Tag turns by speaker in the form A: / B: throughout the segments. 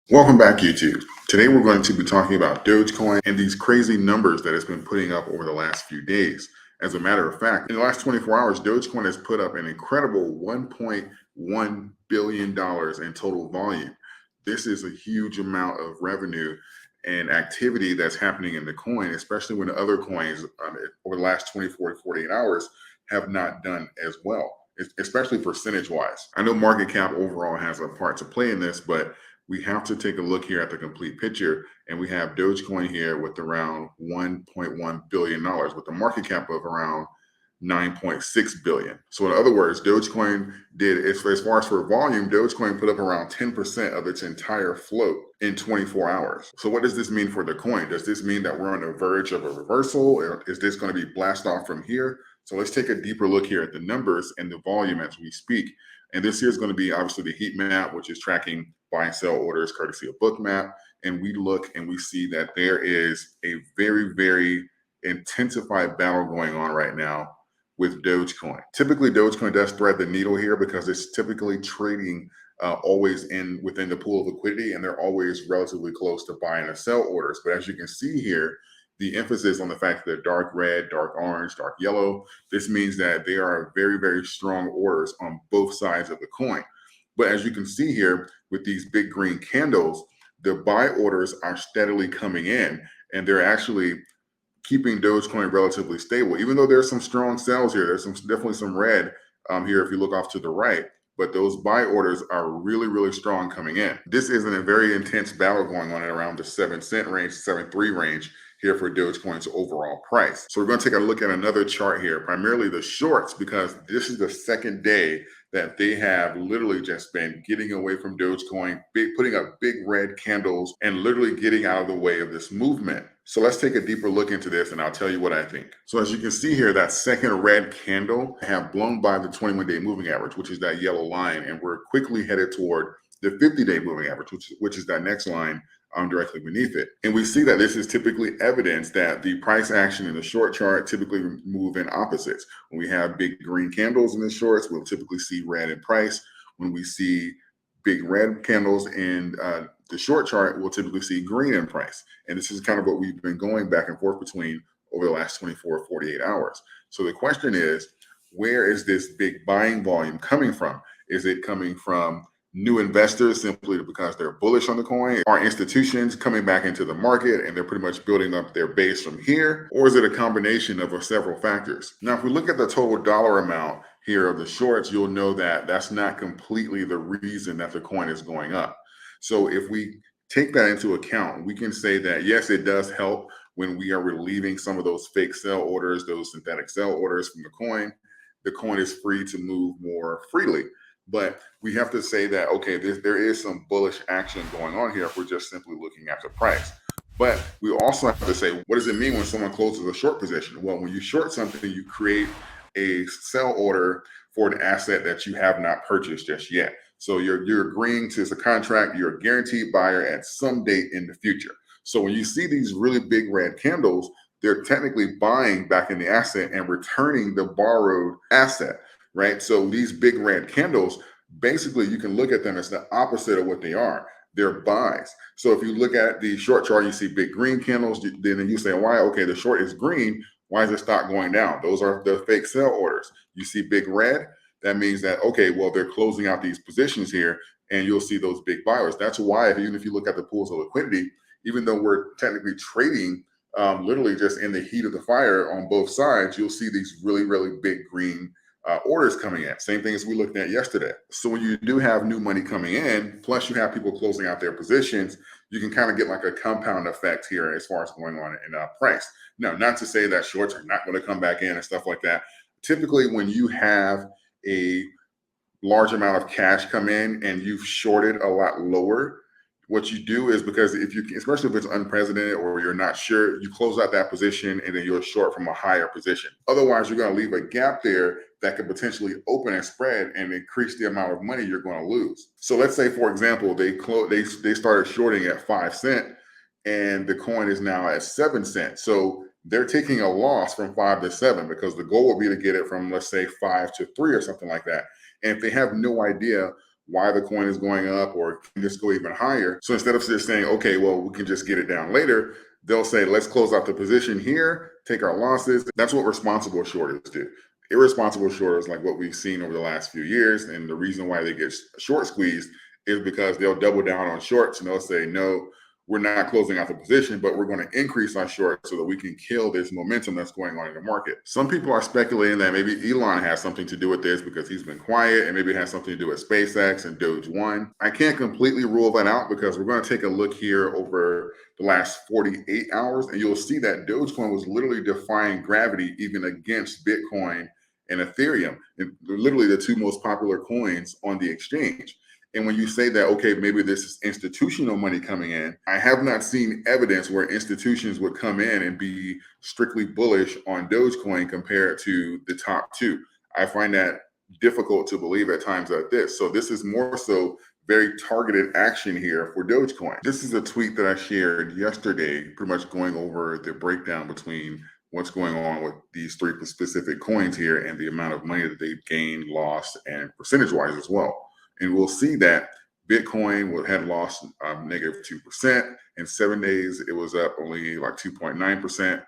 A: Welcome back, YouTube. Today we're going to be talking about Dogecoin and these crazy numbers that it's been putting up over the last few days. As a matter of fact, in the last 24 hours, Dogecoin has put up an incredible $1.1 billion in total volume. This is a huge amount of revenue and activity that's happening in the coin, especially when the other coins over the last 24 to 48 hours have not done as well, especially percentage wise. I know market cap overall has a part to play in this, but we have to take a look here at the complete picture. And we have Dogecoin here with around $1.1 billion with a market cap of around 9.6 billion. So in other words, Dogecoin did, as far as for volume, Dogecoin put up around 10% of its entire float in 24 hours. So what does this mean for the coin? Does this mean that we're on the verge of a reversal? Or is this going to be blasted off from here? So let's take a deeper look here at the numbers and the volume as we speak. And this here is going to be obviously the heat map, which is tracking buy and sell orders courtesy of Bookmap. And we look and we see that there is a very, very intensified battle going on right now with Dogecoin. Typically, Dogecoin does thread the needle here because it's typically trading always within the pool of liquidity, and they're always relatively close to buy and sell orders. But as you can see here, the emphasis on the fact that they're dark red, dark orange, dark yellow, this means that they are very, very strong orders on both sides of the coin. But as you can see here with these big green candles, the buy orders are steadily coming in, and they're actually keeping Dogecoin relatively stable. Even though there's some strong sells here, there's definitely some red here if you look off to the right, but those buy orders are really, really strong coming in. This is a very intense battle going on at around the 7 cent range, 7.3 range here for Dogecoin's overall price. So we're going to take a look at another chart here, primarily the shorts, because this is the second day that they have literally just been getting away from Dogecoin, putting up big red candles and literally getting out of the way of this movement. So let's take a deeper look into this and I'll tell you what I think. So as you can see here, that second red candle have blown by the 21-day moving average, which is that yellow line, and we're quickly headed toward the 50-day moving average, which is that next line directly beneath it. And we see that this is typically evidence that the price action in the short chart typically move in opposites. When we have big green candles in the shorts, we'll typically see red in price. When we see big red candles in the short chart, we'll typically see green in price. And this is kind of what we've been going back and forth between over the last 24 or 48 hours. So the question is, where is this big buying volume coming from? Is it coming from new investors simply because they're bullish on the coin? Are institutions coming back into the market and they're pretty much building up their base from here? Or is it a combination of several factors? Now, if we look at the total dollar amount here of the shorts, you'll know that that's not completely the reason that the coin is going up. So if we take that into account, we can say that, yes, it does help when we are relieving some of those fake sell orders, those synthetic sell orders from the coin. The coin is free to move more freely. But we have to say that, okay, there is some bullish action going on here if we're just simply looking at the price. But we also have to say, what does it mean when someone closes a short position? Well, when you short something, you create a sell order for an asset that you have not purchased just yet. So you're agreeing to, it's a contract, you're a guaranteed buyer at some date in the future. So when you see these really big red candles, they're technically buying back in the asset and returning the borrowed asset. Right? So these big red candles, basically you can look at them as the opposite of what they are. They're buys. So if you look at the short chart, you see big green candles, then you say, why? Okay, the short is green. Why is the stock going down? Those are the fake sell orders. You see big red, that means that, okay, well, they're closing out these positions here and you'll see those big buyers. That's why, even if you look at the pools of liquidity, even though we're technically trading literally just in the heat of the fire on both sides, you'll see these really, really big green orders coming in. Same thing as we looked at yesterday. So when you do have new money coming in, plus you have people closing out their positions, you can kind of get like a compound effect here as far as going on in price. Now, not to say that shorts are not going to come back in and stuff like that. Typically, when you have a large amount of cash come in and you've shorted a lot lower, what you do is, because if you, especially if it's unprecedented or you're not sure, you close out that position and then you're short from a higher position. Otherwise, you're going to leave a gap there that could potentially open and spread and increase the amount of money you're going to lose. So let's say, for example, they started shorting at 5 cents and the coin is now at 7 cents. So they're taking a loss from 5 to 7 because the goal would be to get it from, let's say, 5 to 3 or something like that. And if they have no idea why the coin is going up or can this go even higher. So instead of just saying, okay, well, we can just get it down later, they'll say, let's close out the position here, take our losses. That's what responsible shorters do. Irresponsible shorters, like what we've seen over the last few years, and the reason why they get short squeezed is because they'll double down on shorts and they'll say, no, we're not closing out the position, but we're going to increase our short so that we can kill this momentum that's going on in the market. Some people are speculating that maybe Elon has something to do with this because he's been quiet, and maybe it has something to do with SpaceX and Doge One. I can't completely rule that out because we're going to take a look here over the last 48 hours, and you'll see that Dogecoin was literally defying gravity even against Bitcoin and Ethereum, and literally the two most popular coins on the exchange. And when you say that, okay, maybe this is institutional money coming in, I have not seen evidence where institutions would come in and be strictly bullish on Dogecoin compared to the top two. I find that difficult to believe at times like this. So this is more so very targeted action here for Dogecoin. This is a tweet that I shared yesterday, pretty much going over the breakdown between what's going on with these three specific coins here and the amount of money that they've gained, lost, and percentage-wise as well. And we'll see that Bitcoin had lost negative 2%. In 7 days, it was up only like 2.9%.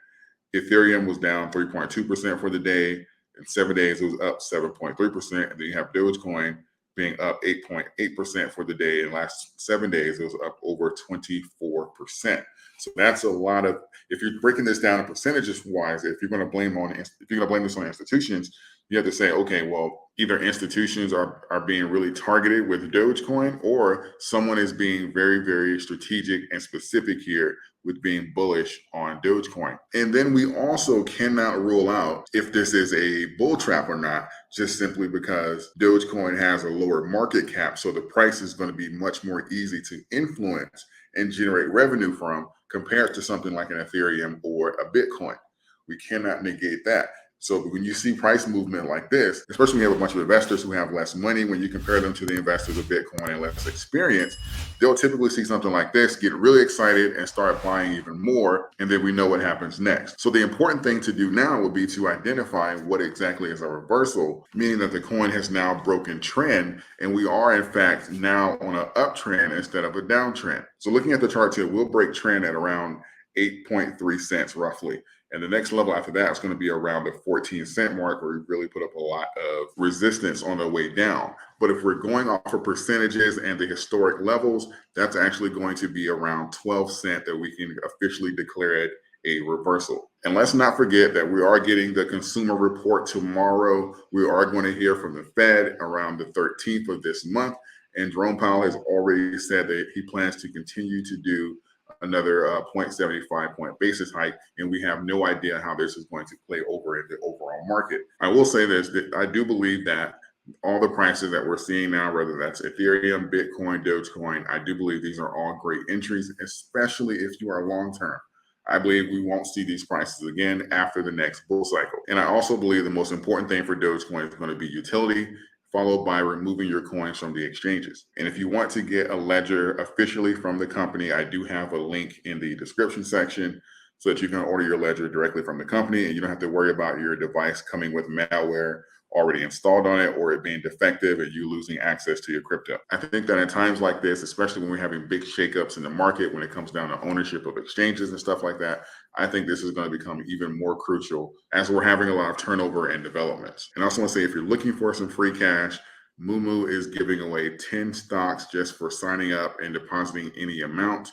A: Ethereum was down 3.2% for the day. In 7 days, it was up 7.3%. And then you have Dogecoin being up 8.8% for the day. In the last 7 days, it was up over 24%. So that's a lot of, if you're breaking this down in percentages wise, if you're going to blame this on institutions, you have to say, okay, well, either institutions are being really targeted with Dogecoin, or someone is being very, very strategic and specific here with being bullish on Dogecoin. And then we also cannot rule out if this is a bull trap or not, just simply because Dogecoin has a lower market cap. So the price is going to be much more easy to influence and generate revenue from compared to something like an Ethereum or a Bitcoin. We cannot negate that. So when you see price movement like this, especially when you have a bunch of investors who have less money, when you compare them to the investors of Bitcoin and less experience, they'll typically see something like this, get really excited and start buying even more. And then we know what happens next. So the important thing to do now would be to identify what exactly is a reversal, meaning that the coin has now broken trend. And we are in fact now on an uptrend instead of a downtrend. So looking at the charts here, we'll break trend at around 8.3 cents roughly. And the next level after that is going to be around the 14-cent mark, where we really put up a lot of resistance on the way down. But if we're going off of percentages and the historic levels, that's actually going to be around 12 cents that we can officially declare it a reversal. And let's not forget that we are getting the consumer report tomorrow. We are going to hear from the Fed around the 13th of this month. And Jerome Powell has already said that he plans to continue to do another 0.75 point basis hike, and we have no idea how this is going to play over in the overall market. I will say this, that I do believe that all the prices that we're seeing now, whether that's Ethereum, Bitcoin, Dogecoin, I do believe these are all great entries, especially if you are long-term. I believe we won't see these prices again after the next bull cycle. And I also believe the most important thing for Dogecoin is going to be utility, followed by removing your coins from the exchanges. And if you want to get a ledger officially from the company, I do have a link in the description section so that you can order your ledger directly from the company, and you don't have to worry about your device coming with malware already installed on it or it being defective and you losing access to your crypto. I think that in times like this, especially when we're having big shakeups in the market, when it comes down to ownership of exchanges and stuff like that, I think this is going to become even more crucial as we're having a lot of turnover and developments. And I also want to say, if you're looking for some free cash, Moomoo is giving away 10 stocks just for signing up and depositing any amount.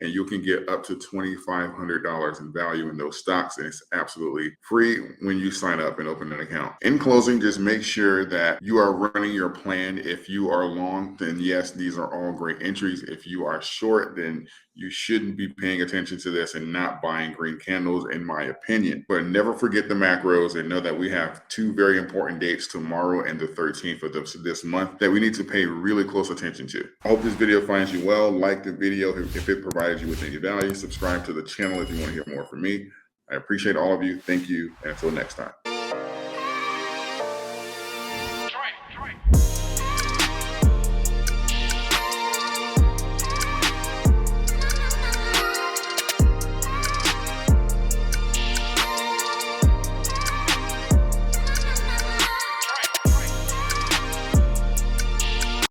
A: And you can get up to $2,500 in value in those stocks. And it's absolutely free when you sign up and open an account. In closing, just make sure that you are running your plan. If you are long, then yes, these are all great entries. If you are short, then you shouldn't be paying attention to this and not buying green candles, in my opinion. But never forget the macros, and know that we have two very important dates, tomorrow and the 13th of this month, that we need to pay really close attention to. I hope this video finds you well. Like the video if it provided you with any value. Subscribe to the channel if you want to hear more from me. I appreciate all of you. Thank you. And until next time.